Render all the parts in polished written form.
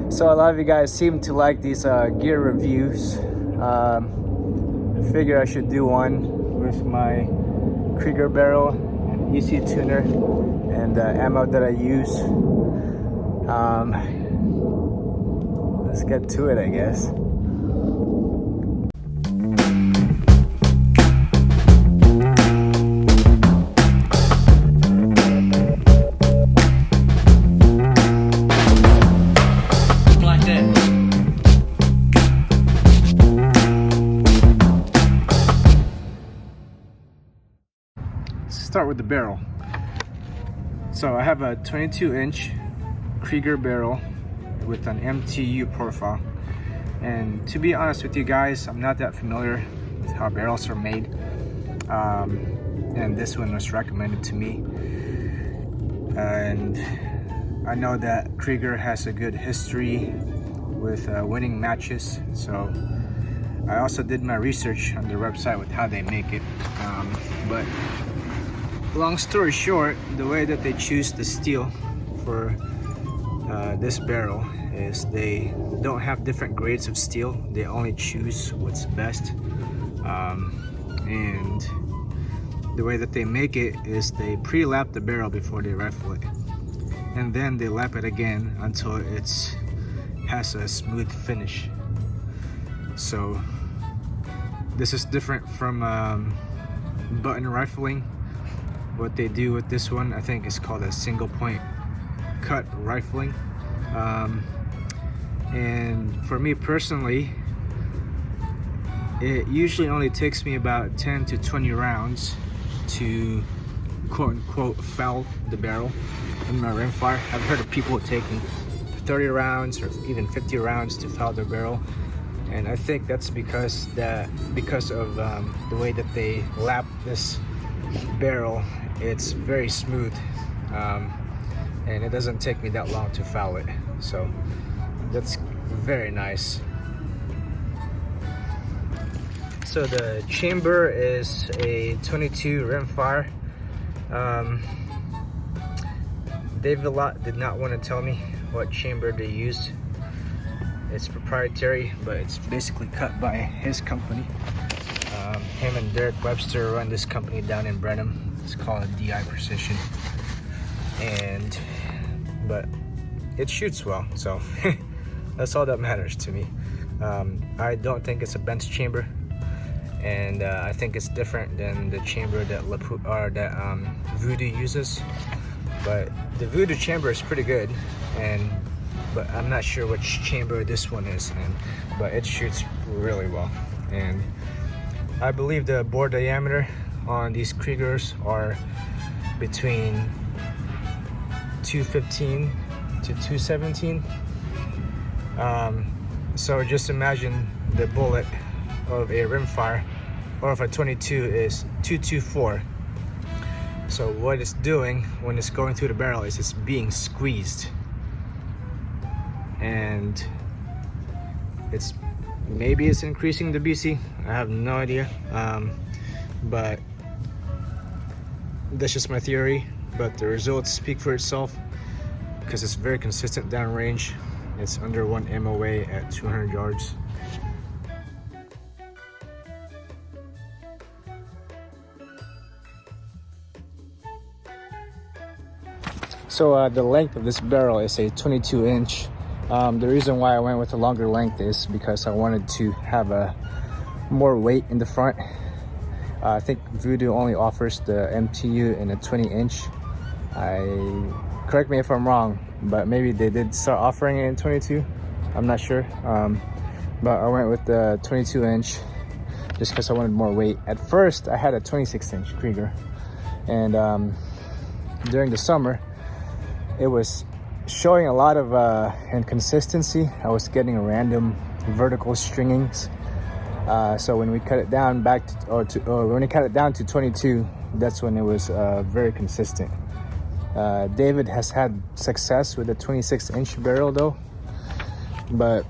So a lot of you guys seem to like these gear reviews. I figure I should do one with my Krieger barrel and EC tuner and the ammo that I use. Let's get to it, I guess. Start with the barrel. So I have a 22-inch Krieger barrel with an MTU profile, and to be honest with you guys, I'm not that familiar with how barrels are made, and this one was recommended to me, and I know that Krieger has a good history with winning matches, so I also did my research on their website with how they make it, but long story short, the way that they choose the steel for this barrel is they don't have different grades of steel. They only choose what's best, and the way that they make it is they pre-lap the barrel before they rifle it, and then they lap it again until it has a smooth finish. So this is different from button rifling. What they do with this one, I think, is called a single point cut rifling, and for me personally, it usually only takes me about 10 to 20 rounds to quote-unquote foul the barrel in my rimfire. I've heard of people taking 30 rounds or even 50 rounds to foul their barrel, and I think that's because of the way that they lap this barrel. It's very smooth, and it doesn't take me that long to foul it, so that's very nice. So the chamber is a 22 rimfire. Dave did not want to tell me what chamber they used. It's proprietary, but it's basically cut by his company. Him and Derek Webster run this company down in Brenham. It's called DI Precision, but it shoots well, so that's all that matters to me. I don't think it's a bench chamber, and I think it's different than the chamber that Voodoo uses. But the Voodoo chamber is pretty good, but I'm not sure which chamber this one is, but it shoots really well. And I believe the bore diameter on these Kriegers are between 215 to 217. So just imagine the bullet of a rimfire or of a 22 is 224. So what it's doing when it's going through the barrel is it's being squeezed, and maybe it's increasing the BC. I have no idea, but that's just my theory. But the results speak for itself because it's very consistent downrange. It's under 1 MOA at 200 yards. So the length of this barrel is a 22-inch. The reason why I went with a longer length is because I wanted to have more weight in the front. I think Voodoo only offers the MTU in a 20-inch. Correct me if I'm wrong, but maybe they did start offering it in 22. I'm not sure. But I went with the 22-inch just because I wanted more weight. At first, I had a 26-inch Krieger, and during the summer, it was showing a lot of inconsistency. I was getting random vertical stringings. So when we cut it down when we cut it down to 22, that's when it was very consistent. David has had success with a 26-inch barrel though, but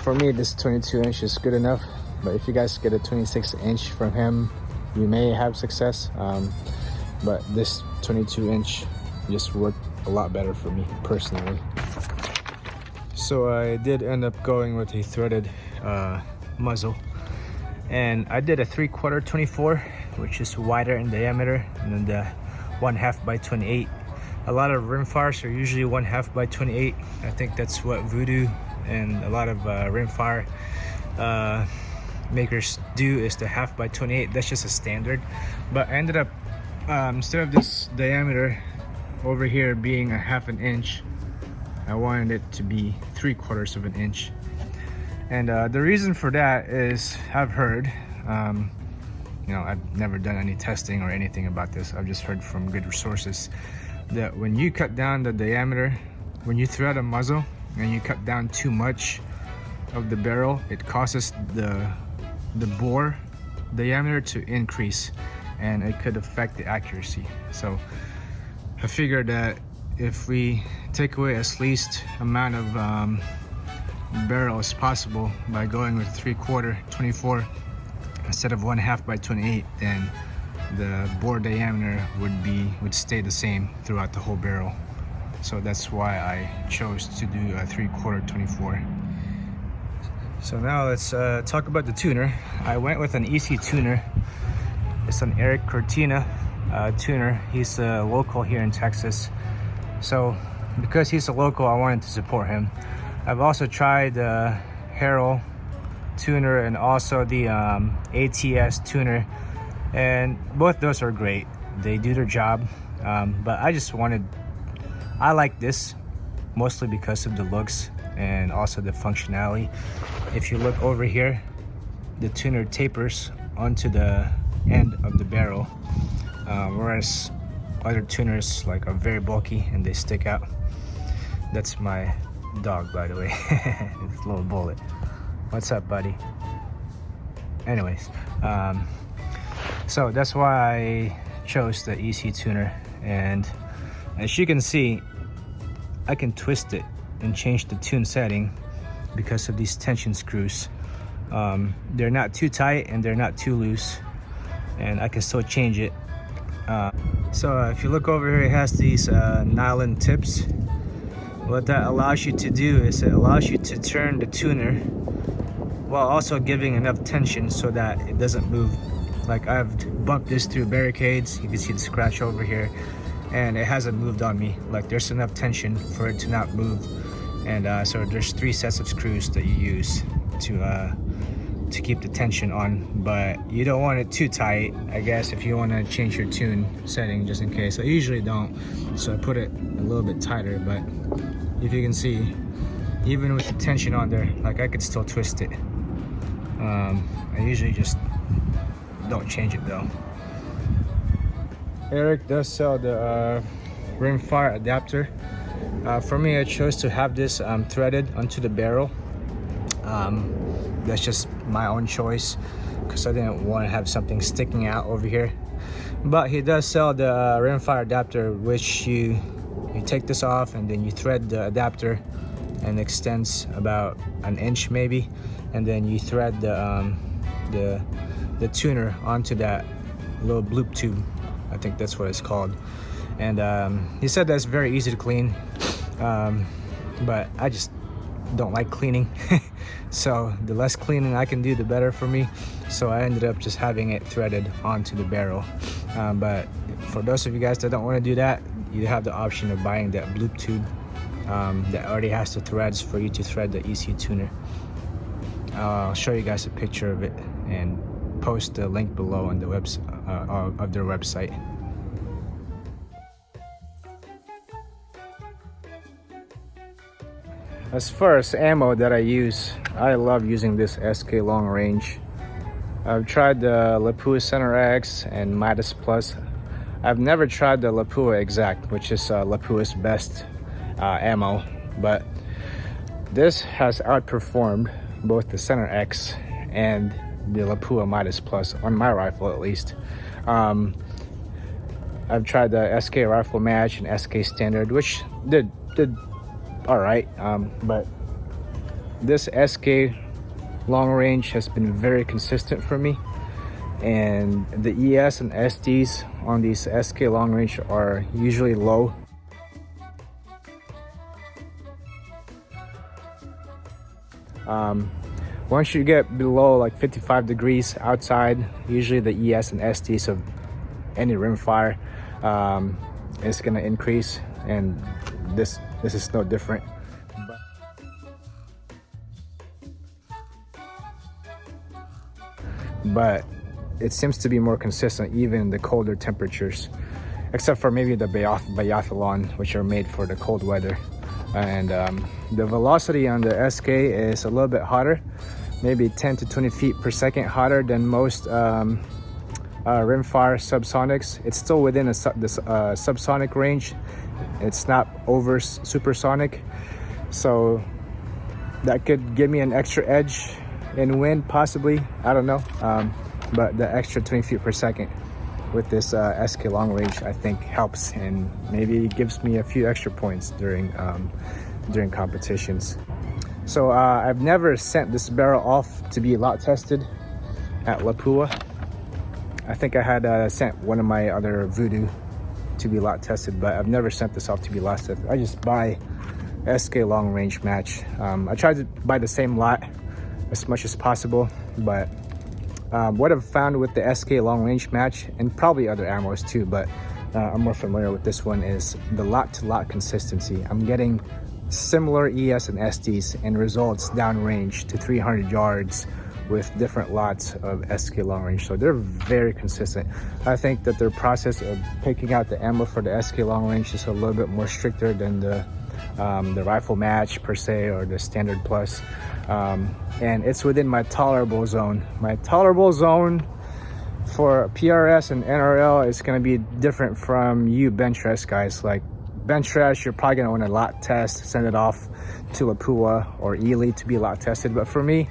for me this 22-inch is good enough. But if you guys get a 26-inch from him, you may have success, but this 22-inch just worked a lot better for me personally. So I did end up going with a threaded muzzle, and I did a 3/4 24, which is wider in diameter, and then the 1/2 by 28. A lot of rimfires are usually 1/2 by 28. I think that's what Voodoo and a lot of rimfire makers do, is the 1/2 by 28. That's just a standard. But I ended up instead of this diameter over here being a 1/2 inch, I wanted it to be 3/4 of an inch. And the reason for that is, I've heard, you know, I've never done any testing or anything about this. I've just heard from good sources that when you cut down the diameter, when you thread a muzzle and you cut down too much of the barrel, it causes the bore diameter to increase, and it could affect the accuracy. So I figured that if we take away as least amount of barrel as possible by going with 3/4 24 instead of 1/2 by 28, then the bore diameter would stay the same throughout the whole barrel. So that's why I chose to do a 3/4 24. So now let's talk about the tuner. I went with an EC tuner. It's an Erik Cortina tuner. He's a local here in Texas. So because he's a local, I wanted to support him. I've also tried the Harrell tuner and also the ATS tuner, and both those are great. They do their job, but I like this mostly because of the looks and also the functionality. If you look over here, the tuner tapers onto the end of the barrel, whereas other tuners are very bulky and they stick out. That's my dog, by the way. It's a little bullet. What's up, buddy? Anyways, so that's why I chose the EC tuner, and as you can see, I can twist it and change the tune setting because of these tension screws. They're not too tight and they're not too loose, and I can still change it. So if you look over here, it has these nylon tips. What that allows you to do is it allows you to turn the tuner while also giving enough tension so that it doesn't move. Like, I've bumped this through barricades, you can see the scratch over here, and it hasn't moved on me. Like, there's enough tension for it to not move. And so there's 3 sets of screws that you use to keep the tension on, but you don't want it too tight, I guess, if you want to change your tune setting, just in case. I usually don't, so I put it a little bit tighter. But if you can see, even with the tension on there, like, I could still twist it. I usually just don't change it though. Erik does sell the rimfire adapter. For me, I chose to have this threaded onto the barrel. That's just my own choice because I didn't want to have something sticking out over here. But he does sell the rimfire adapter, which you take this off and then you thread the adapter, and extends about an inch maybe, and then you thread the tuner onto that little bloop tube. I think that's what it's called. And he said that's very easy to clean, but I just don't like cleaning. So the less cleaning I can do, the better for me. So I ended up just having it threaded onto the barrel. But for those of you guys that don't want to do that, you have the option of buying that bloop tube that already has the threads for you to thread the EC tuner. I'll show you guys a picture of it and post the link below on the of their website. As far as ammo that I use, I love using this SK long range. I've tried the Lapua Center X and Midas Plus. I've never tried the Lapua Exact, which is Lapua's best ammo, but this has outperformed both the Center X and the Lapua Midas Plus, on my rifle at least. I've tried the SK Rifle Match and SK Standard, which did all right, but this SK long range has been very consistent for me, and the ES and SDs on these SK long range are usually low. Once you get below like 55 degrees outside, usually the ES and STs of any rimfire is going to increase, and this is no different. But it seems to be more consistent even in the colder temperatures, except for maybe the biathlon, which are made for the cold weather. And the velocity on the SK is a little bit hotter, maybe 10 to 20 feet per second hotter than most rimfire subsonics. It's still within the subsonic range. It's not over supersonic, so that could give me an extra edge in wind, possibly. I don't know, but the extra 20 feet per second with this SK long range, I think, helps, and maybe gives me a few extra points during competitions. So I've never sent this barrel off to be lot tested at Lapua. I think I had sent one of my other Voodoo to be lot tested, but I've never sent this off to be lot tested. I just buy SK long range match. I tried to buy the same lot as much as possible, but what I've found with the SK long range match, and probably other ammos too, but I'm more familiar with this one, is the lot to lot consistency. I'm getting similar ES and STs and results downrange to 300 yards with different lots of SK long range, so they're very consistent. I think that their process of picking out the ammo for the SK long range is a little bit more stricter than the rifle match per se, or the standard plus, and it's within my tolerable zone. My tolerable zone for PRS and NRL is going to be different from you bench rest guys. Like bench rest, you're probably going to want to lot test, send it off to Lapua or Ely to be lot tested. But for me,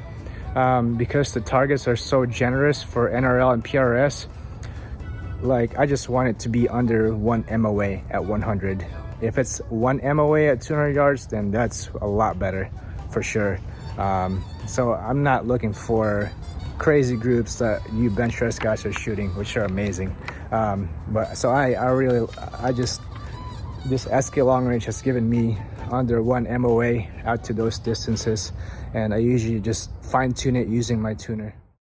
because the targets are so generous for NRL and PRS, like I just want it to be under 1 MOA at 100. If it's 1 MOA at 200 yards, then that's a lot better for sure. So I'm not looking for crazy groups that you bench rest guys are shooting, which are amazing. But so this SK long range has given me under 1 MOA out to those distances, and I usually just fine tune it using my tuner.